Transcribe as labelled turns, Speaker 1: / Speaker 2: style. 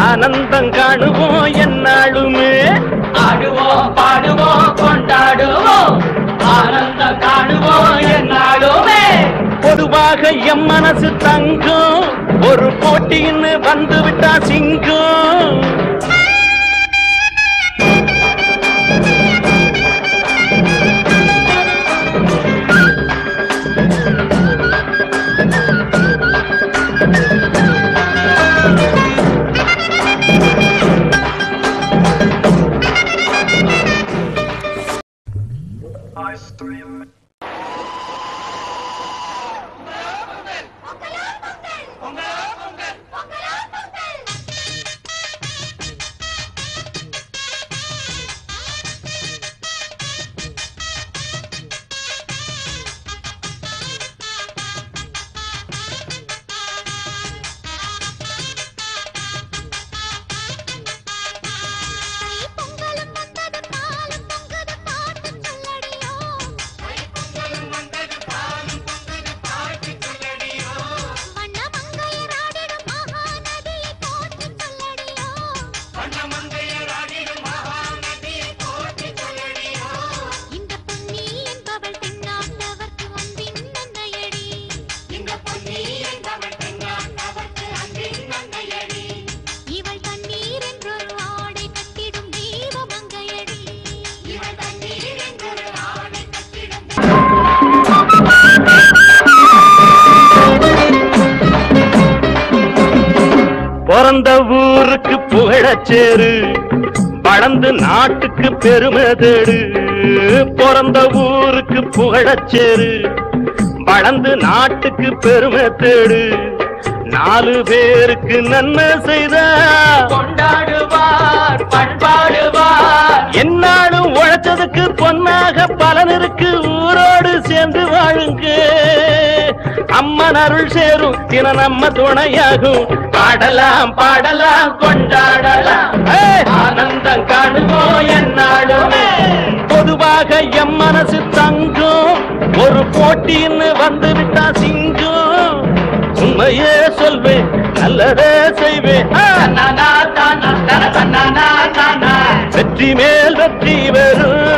Speaker 1: ஆனந்தம் காணுவோம் என்னாலுமே ஆடுவோம் பாடுவோம் கொண்டாடுவோம் ஆனந்தம் காணுவோம் என்னாலுமே பொதுவாக எம் மனசு தங்கும் ஒரு போட்டின்னு வந்து விட்டா சிங்கும் பிறந்த ஊருக்கு புகழச்சேரு வளர்ந்து நாட்டுக்கு பெருமை தேடு பிறந்த ஊருக்கு புகழச்சேரு வளர்ந்து நாட்டுக்கு பெருமை தேடு நாலு பேருக்கு நன்மை செய்த கொண்டாடுவார் பண்பாடுவார் என்னாலும் உழைச்சதுக்கு பொன்னாக பலன் இருக்கு ஊரோடு சேர்ந்து வாழுங்க அம்மன் அருள் சேரும் தின நம்ம துணையாகும் பாடலாம் பாடலாம் கொண்டாடலாம் ஆனந்தம் காணுவோம் என்னாலுமே பொதுவாக எம் மனசு தங்கும் ஒரு போட்டின்னு வந்து விட்டா சிங்கும் உண்மையே சொல்வேன் நல்லதே செய்வேன் வெற்றி மேல் வெற்றி வரும்